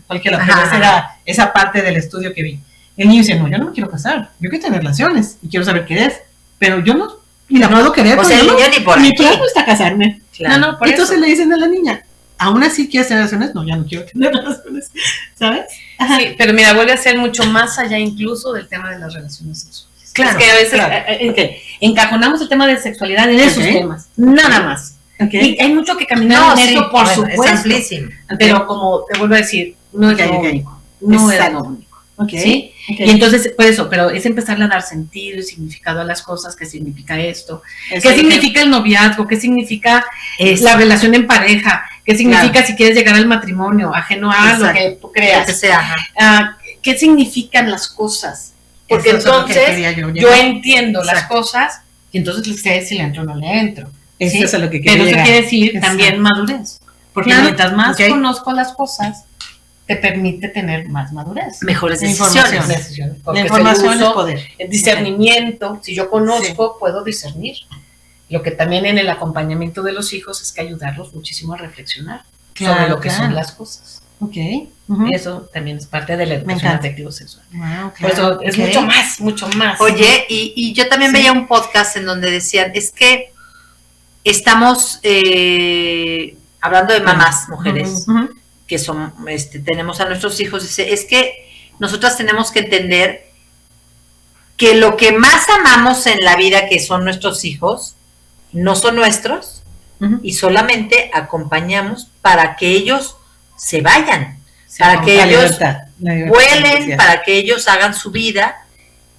cualquiera, pero era esa parte del estudio que vi. El niño dice, no, yo no me quiero casar, yo quiero tener relaciones y quiero saber qué es, pero yo no, y la puedo querer. O sea, el niño ni por aquí. Mi plan no está casarme. Claro. No, por entonces le dicen a la niña, ¿aún así quieres tener relaciones? No, ya no quiero tener relaciones, ¿sabes? Ajá. Sí, pero mira, vuelve a ser mucho más allá incluso del tema de las relaciones sexuales. Claro. Es que a veces encajonamos el tema de sexualidad en esos temas, nada más. Y hay mucho que caminar en eso, por supuesto. Es amplísimo. Pero como te vuelvo a decir, no es lo único. No es lo único. ¿Sí? Okay. Y entonces, por eso, pero es empezarle a dar sentido y significado a las cosas, qué significa esto, qué significa el noviazgo, qué significa la relación en pareja, qué significa si quieres llegar al matrimonio, ajeno a lo que tú creas, qué significan las cosas, porque entonces yo entiendo las cosas y entonces le sé si le entro o no le entro. Eso es a lo que pero eso quiere decir también madurez, porque mientras más conozco las cosas, te permite tener más madurez. Mejores decisiones. La información es poder. El discernimiento, si yo conozco, puedo discernir. Lo que también en el acompañamiento de los hijos es que ayudarlos muchísimo a reflexionar sobre lo que son las cosas. Eso también es parte de la educación afectivo-sexual. Por eso es mucho más. Oye, y yo también veía un podcast en donde decían, es que estamos hablando de mamás, mujeres, que son, tenemos a nuestros hijos, dice, es que nosotras tenemos que entender que lo que más amamos en la vida, que son nuestros hijos, no son nuestros, y solamente acompañamos para que ellos se vayan, para que ellos vuelen, para que ellos hagan su vida,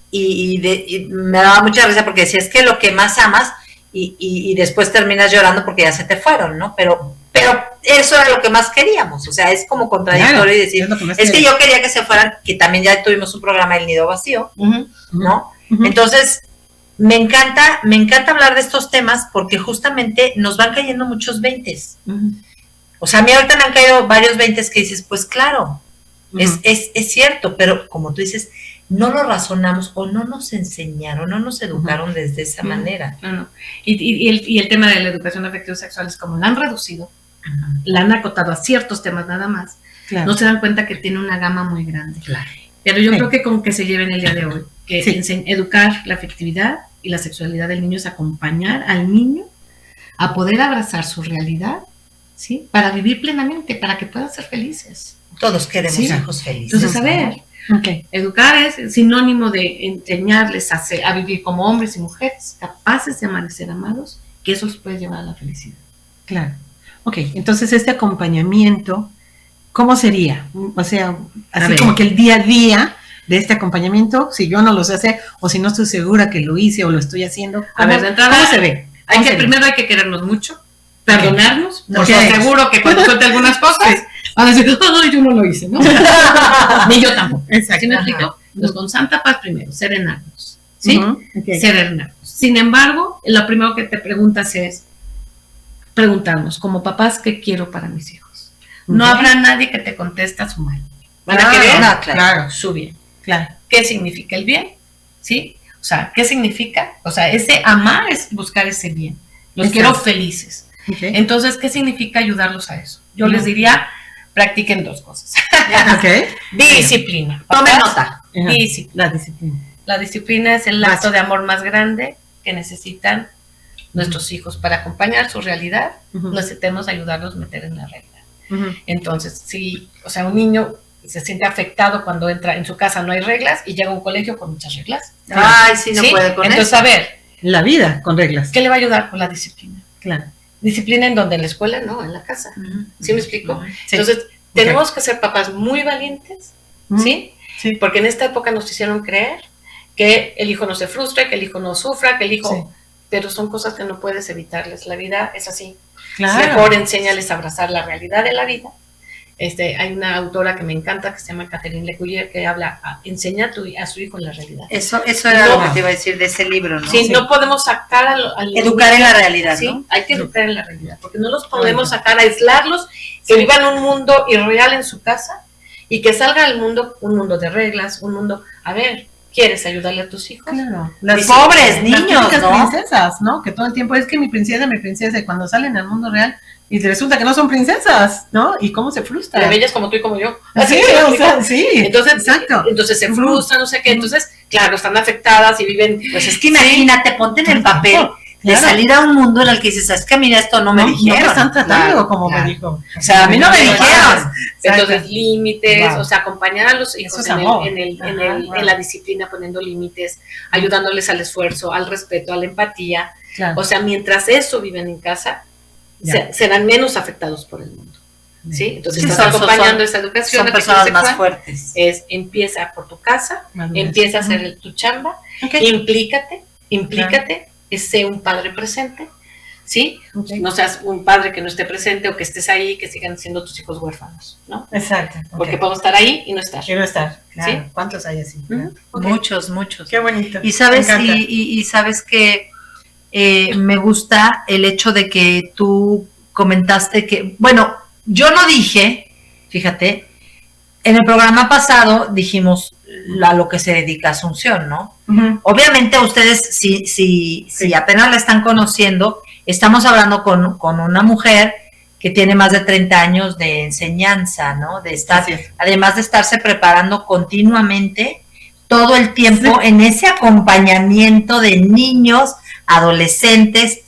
y me daba mucha risa porque decía, es que lo que más amas, y después terminas llorando porque ya se te fueron, ¿no? Pero eso era lo que más queríamos, o sea, es como contradictorio y decir, es que yo quería que se fueran, que también ya tuvimos un programa El Nido Vacío, ¿no? Entonces, me encanta hablar de estos temas porque justamente nos van cayendo muchos 20s. O sea, a mí ahorita me han caído varios 20s que dices, pues claro, es cierto, pero como tú dices, no lo razonamos o no nos enseñaron, no nos educaron desde esa manera. No. Y el tema de la educación afectivo-sexual es como la han reducido, la han acotado a ciertos temas nada más, no se dan cuenta que tiene una gama muy grande. Pero yo creo que con que se lleven el día de hoy, que educar la afectividad y la sexualidad del niño es acompañar al niño a poder abrazar su realidad, ¿sí? Para vivir plenamente, para que puedan ser felices. Todos queremos hijos felices. Entonces, a ver, educar es sinónimo de enseñarles a vivir como hombres y mujeres capaces de amar y ser amados, que eso los puede llevar a la felicidad. Claro. Ok, entonces este acompañamiento, ¿cómo sería? O sea, así como que el día a día de este acompañamiento, si yo no lo sé hacer, o si no estoy segura que lo hice o lo estoy haciendo, a ver, de entrada, ¿cómo se ve? Primero hay que querernos mucho, perdonarnos, porque seguro que cuando suelte algunas cosas, van a decir, ay, yo no lo hice, ¿no? Ni yo tampoco. Exacto. ¿Sí me explico? Entonces, con santa paz primero, serenarnos, ¿sí? Serenarnos. Sin embargo, lo primero que te preguntas es, preguntarnos, como papás, ¿qué quiero para mis hijos? No habrá nadie que te conteste su mal. Van a querer su bien. Claro. ¿Qué significa el bien? ¿Sí? O sea, ¿qué significa? O sea, ese amar es buscar ese bien. Los quiero felices. Entonces, ¿qué significa ayudarlos a eso? Yo les diría, practiquen 2 cosas. Disciplina. Tomen nota. Disciplina. La disciplina es el acto de amor más grande que necesitan nuestros hijos para acompañar su realidad. Necesitamos ayudarlos a meter en la realidad. Entonces, sí, o sea, un niño se siente afectado cuando entra en su casa, no hay reglas, y llega a un colegio con muchas reglas. Ay, sí, no puede con Entonces, eso. a ver. La vida con reglas. ¿Qué le va a ayudar? Con la disciplina. Claro. Disciplina en donde, en la escuela, no, en la casa. ¿Sí me explico? Sí. Entonces, tenemos que ser papás muy valientes, ¿sí? Sí. Porque en esta época nos hicieron creer que el hijo no se frustre, que el hijo no sufra, que el hijo... Sí. Pero son cosas que no puedes evitarles. La vida es así. Claro. Mejor enséñales a abrazar la realidad de la vida. Hay una autora que me encanta que se llama Catherine Lecuyer que habla, enseña a su hijo en la realidad. Eso era lo que te iba a decir de ese libro, ¿no? Sí, no podemos sacar al educar en la realidad, ¿sí? ¿no? Hay que educar en la realidad, porque no los podemos sacar, aislarlos, que vivan un mundo irreal en su casa y que salga al mundo, un mundo de reglas, un mundo, a ver, ¿quieres ayudarle a tus hijos? Claro. Las pobres niños, las princesas, ¿no? Que todo el tiempo es que mi princesa, y cuando salen al mundo real y resulta que no son princesas, ¿no? Y cómo se frustran. De bellas como tú y como yo. Así, sí. Entonces, exacto. Entonces se frustran, no sé qué. Entonces, claro, están afectadas y viven. Pues es que imagínate, ponte en el papel de salir a un mundo en el que dices, es que mira, esto no me dijeron. No me están tratando como me dijo. O sea, a mí no me dijeron. Entonces, límites, o sea, acompañar a los hijos en la disciplina, poniendo límites, ayudándoles al esfuerzo, al respeto, a la empatía. Claro. O sea, mientras eso viven en casa, serán menos afectados por el mundo. ¿Sí? Entonces, estás acompañando esa educación. Son personas más fuertes. Empieza por tu casa, empieza a hacer tu chamba, implícate, sé un padre presente, ¿sí? No seas un padre que no esté presente o que estés ahí, que sigan siendo tus hijos huérfanos, ¿no? Exacto. Porque podemos estar ahí y no estar. Y no estar, claro. ¿Sí? ¿Cuántos hay así? Muchos. Qué bonito. Y sabes, y sabes que me gusta el hecho de que tú comentaste que, bueno, yo no dije, fíjate, en el programa pasado dijimos a lo que se dedica Asunción, ¿no? Uh-huh. Obviamente ustedes, si apenas la están conociendo, estamos hablando con una mujer que tiene más de 30 años de enseñanza, ¿no? De estar, además de estarse preparando continuamente todo el tiempo en ese acompañamiento de niños, adolescentes,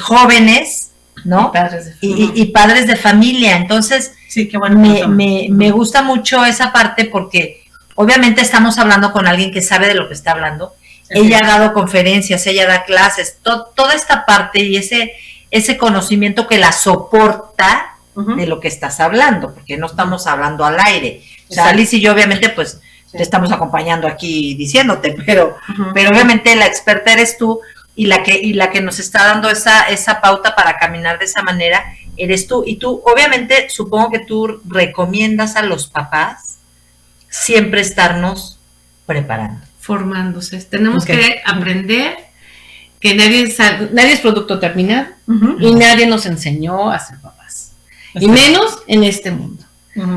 jóvenes, ¿no? Y padres de familia. Entonces, qué bueno, me gusta mucho esa parte porque obviamente estamos hablando con alguien que sabe de lo que está hablando. Ella ha dado conferencias, ella da clases, toda esta parte y ese conocimiento que la soporta de lo que estás hablando, porque no estamos hablando al aire. O sea, Alice y yo obviamente pues te estamos acompañando aquí diciéndote, pero obviamente la experta eres tú y la que nos está dando esa pauta para caminar de esa manera eres tú. Y tú, obviamente, supongo que tú recomiendas a los papás siempre estarnos preparando. Formándose. Tenemos que aprender que nadie es producto terminado y nadie nos enseñó a ser papás. Y menos en este mundo.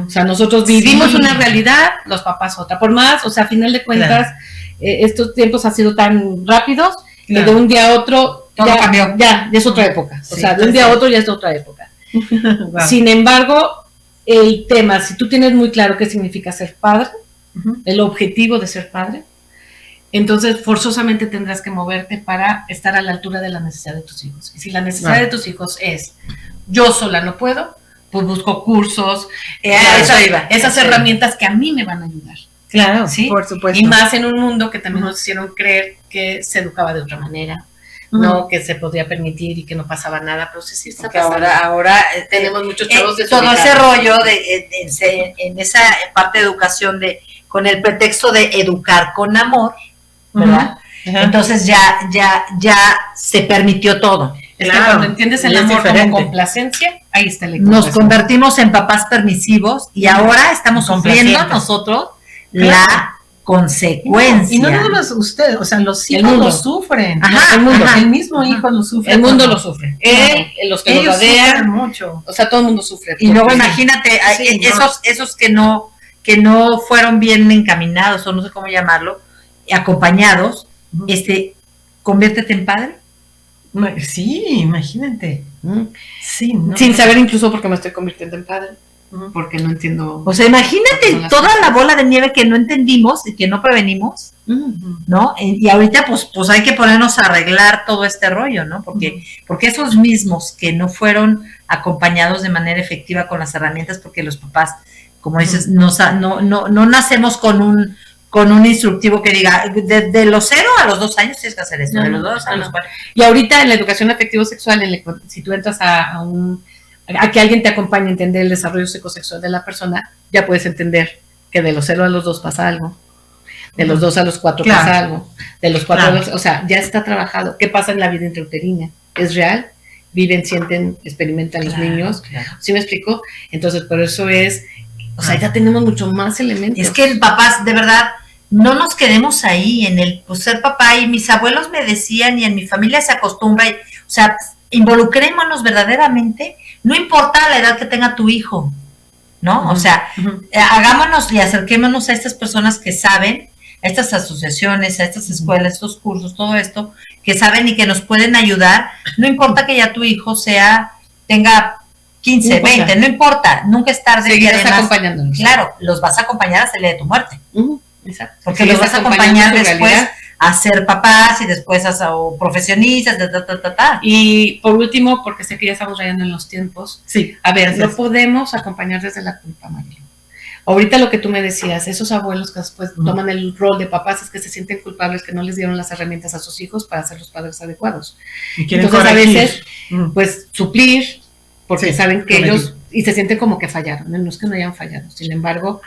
O sea, nosotros vivimos una realidad, los papás otra. Por más, o sea, a final de cuentas, estos tiempos han sido tan rápidos que de un día a otro todo cambió. Ya es otra época. O sea, de un día a otro ya es otra época. Wow. Sin embargo, el tema, si tú tienes muy claro qué significa ser padre, el objetivo de ser padre, entonces forzosamente tendrás que moverte para estar a la altura de la necesidad de tus hijos. Y si la necesidad de tus hijos es, yo sola no puedo, pues busco cursos, esas herramientas que a mí me van a ayudar. Claro, ¿sí? Por supuesto. Y más en un mundo que también nos hicieron creer que se educaba de otra manera, no que se podía permitir y que no pasaba nada, pero sí está pasando. Ahora tenemos muchos chavos de todo ese rollo en esa parte de educación con el pretexto de educar con amor, ¿verdad? Entonces ya se permitió todo. Es que cuando entiendes el amor como complacencia, ahí está el Nos convertimos en papás permisivos y ahora estamos sufriendo nosotros la consecuencia. Y no nada más ustedes, o sea, los hijos lo sufren. El mismo hijo lo sufre. El mundo lo sufre. Los que lo rodean mucho. O sea, todo el mundo sufre. Y luego imagínate, esos que no fueron bien encaminados, o no sé cómo llamarlo, acompañados, conviértete en padre. Sí, imagínate. Sí, ¿no? Sin saber incluso por qué me estoy convirtiendo en padre. Porque no entiendo. O sea, imagínate toda la bola de nieve que no entendimos y que no prevenimos, ¿no? Y ahorita pues hay que ponernos a arreglar todo este rollo, ¿no? Porque esos mismos que no fueron acompañados de manera efectiva con las herramientas, porque los papás, como dices, no nacemos con un instructivo que diga, de los 0 a los 2 años tienes que hacer esto, de los 2 a los 4. Y ahorita en la educación afectivo-sexual, si tú entras a que alguien te acompañe a entender el desarrollo psicosexual de la persona, ya puedes entender que de los 0 a los 2 pasa algo, de los 2 a los 4 pasa algo, de los 4 a los... O sea, ya está trabajado. ¿Qué pasa en la vida intrauterina? ¿Es real? Viven, sienten, experimentan los niños. ¿Sí me explico? Entonces, por eso es... O sea, ya tenemos mucho más elementos. Es que papás, de verdad, no nos quedemos ahí en el pues, ser papá. Y mis abuelos me decían, y en mi familia se acostumbra, o sea, involucrémonos verdaderamente, no importa la edad que tenga tu hijo, ¿no? O sea, hagámonos y acerquémonos a estas personas que saben, a estas asociaciones, a estas escuelas, estos cursos, todo esto, que saben y que nos pueden ayudar. No importa que ya tu hijo tenga 15, 20, no importa, nunca es tarde. Seguirás acompañándonos. Claro, los vas a acompañar hasta el día de tu muerte. Exacto. Porque los vas a acompañar después a ser papás y después o profesionistas, Y por último, porque sé que ya estamos rayando en los tiempos, sí, a ver, no podemos acompañar desde la culpa, María. Ahorita lo que tú me decías, esos abuelos que después toman el rol de papás es que se sienten culpables que no les dieron las herramientas a sus hijos para ser los padres adecuados. Entonces corregir. A veces, pues suplir, porque saben que ellos, y se sienten como que fallaron, no es que no hayan fallado, sin embargo,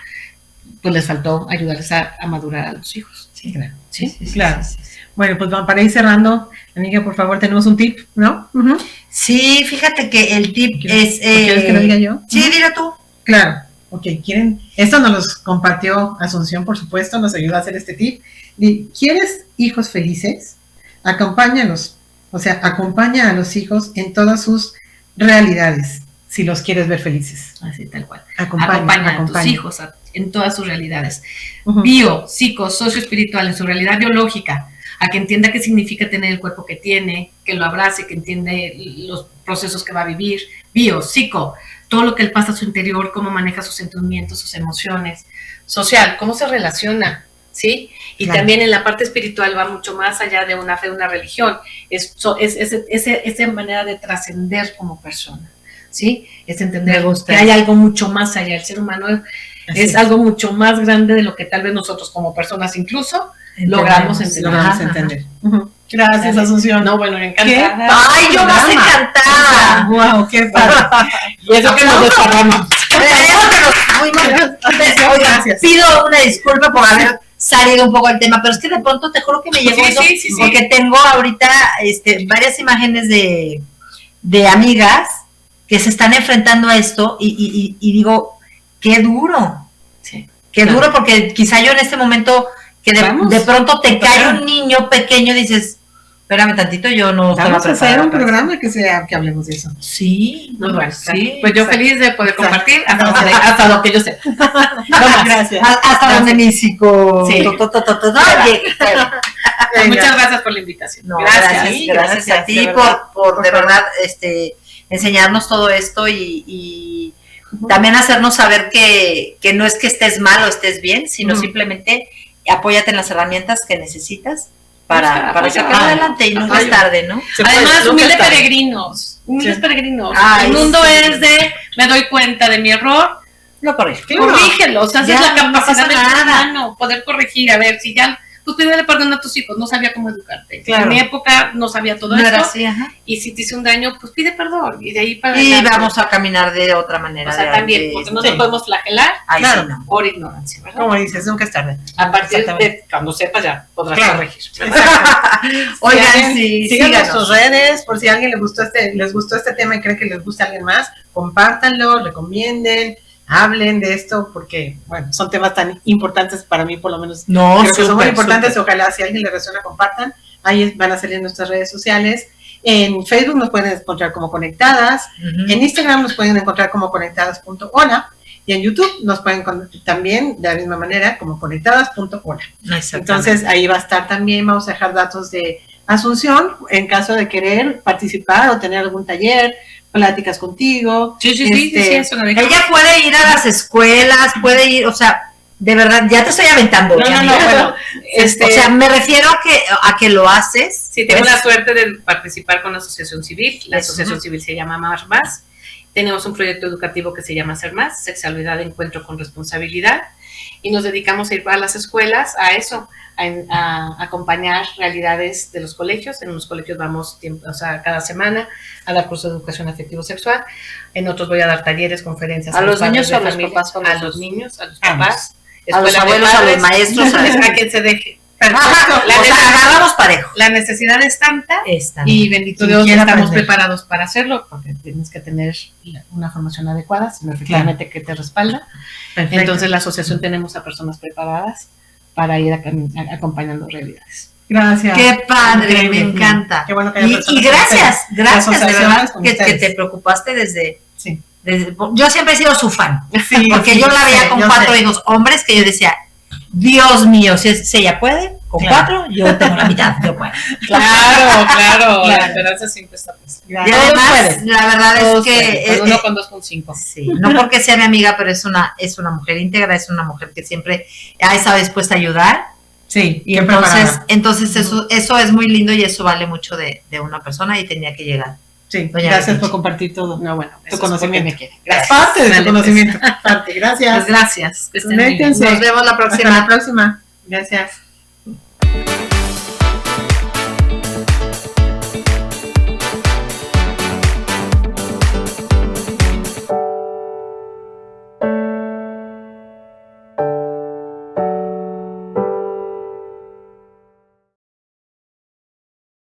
pues les faltó ayudarles a madurar a los hijos. Sí, claro. Sí, claro. Sí. Bueno, pues para ir cerrando, amiga, por favor, tenemos un tip, ¿no? Sí, fíjate que el tip es... ¿Quieres que lo diga yo? Sí, dilo tú. Claro. Ok, esto nos los compartió Asunción, por supuesto, nos ayudó a hacer este tip. ¿Quieres hijos felices? Acompáñalos, o sea, acompaña a los hijos en todas sus realidades, si los quieres ver felices. Así, tal cual. Acompaña a tus hijos en todas sus realidades. Bio, psico, socioespiritual, en su realidad biológica, a que entienda qué significa tener el cuerpo que tiene, que lo abrace, que entiende los procesos que va a vivir. Bio, psico, todo lo que él pasa a su interior, cómo maneja sus sentimientos, sus emociones. Social, cómo se relaciona, ¿sí? Y claro. También en la parte espiritual va mucho más allá de una fe, una religión. Es esa manera de trascender como persona, ¿sí? Es entender que hay algo mucho más allá. El ser humano es algo mucho más grande de lo que tal vez nosotros como personas incluso logramos entender. Gracias, Asunción. No, bueno, encantada. ¡Ay, yo más encantada! ¡Wow, qué padre! Y eso que nos desparramos. Gracias. Pido una disculpa por haber salido un poco del tema, pero es que de pronto te juro que me llegó eso, porque tengo ahorita varias imágenes de amigas que se están enfrentando a esto y digo, qué duro. Sí, qué duro, porque quizá yo en este momento que de pronto te cae un niño pequeño y dices, espérame tantito, yo no estaba preparada. Vamos a hacer un programa que hablemos de eso. Sí. Muy bueno. Sí, pues yo feliz de poder compartir hasta lo que yo sé. Gracias. Hasta donde mi psico... Sí. Muchas gracias por la invitación. No, gracias a ti por de verdad enseñarnos todo esto y también hacernos saber que no es que estés mal o estés bien, sino simplemente apóyate en las herramientas que necesitas para sacar adelante y nunca es tarde, ¿no? Además, humildes peregrinos. El mundo es de, me doy cuenta de mi error, lo corrijo. Corrígelo, o sea, esa es la capacidad del ser humano, poder corregir, a ver, si ya, pues pídele perdón a tus hijos, no sabía cómo educarte. Claro. En mi época no sabía todo esto, así, y si te hice un daño, pues pide perdón, y de ahí para adelante. Y vamos a caminar de otra manera. O sea, también, porque no nos podemos flagelar, claro, por ignorancia, ¿verdad? Como dices, nunca es tarde. A partir de cuando sepas ya podrás corregir. Oigan, sigan nuestras redes, por si a alguien les gustó este tema y cree que les gusta a alguien más, compártanlo, recomienden, hablen de esto, porque, bueno, son temas tan importantes para mí, por lo menos. No, creo que son muy importantes. Ojalá, si a alguien le resuena, compartan. Ahí van a salir nuestras redes sociales. En Facebook nos pueden encontrar como Conectadas. En Instagram nos pueden encontrar como conectadas.hola. Y en YouTube nos pueden también, de la misma manera, como conectadas.hola. Entonces, ahí va a estar también, vamos a dejar datos de Asunción, en caso de querer participar o tener algún taller, pláticas contigo. Sí, eso me dijo. Ella puede ir a las escuelas, puede ir, o sea, de verdad, ya te estoy aventando. Bueno, o sea, me refiero a que lo haces. Sí, tengo la suerte de participar con la asociación civil. La asociación civil se llama Más. Tenemos un proyecto educativo que se llama Ser Más, Sexualidad de Encuentro con Responsabilidad, y nos dedicamos a ir a las escuelas a eso, a acompañar realidades de los colegios. En unos colegios vamos cada semana a dar cursos de educación afectivo-sexual, en otros voy a dar talleres, conferencias. ¿A los niños o a los papás? A los niños, a los papás, a los abuelos, a los maestros, a quien se deje. Agarramos parejo. La necesidad es tanta y bendito Dios estamos preparados para hacerlo, porque tienes que tener una formación adecuada, sino efectivamente que te respalda. Perfecto. Entonces la asociación tenemos a personas preparadas para ir acompañando realidades. Gracias. Qué padre, me encanta. Qué bueno que y gracias de verdad que te preocupaste desde... Sí. Yo siempre he sido su fan, porque yo la veía con 4 hijos hombres que yo decía, Dios mío, si ella puede, con 4, yo tengo la mitad, yo puedo. Claro. La esperanza siempre está presente. Y además, la verdad es que... uno con 2,5. Sí, no porque sea mi amiga, pero es una mujer íntegra, es una mujer que siempre ha estado dispuesta a ayudar. Sí, y entonces eso es muy lindo y eso vale mucho de una persona y tenía que llegar. Sí, gracias por compartir todo. No, bueno, tu conocimiento. Gracias. Parte de tu conocimiento. Parte, gracias. Pues gracias. Nos vemos la próxima. Hasta la próxima. Gracias.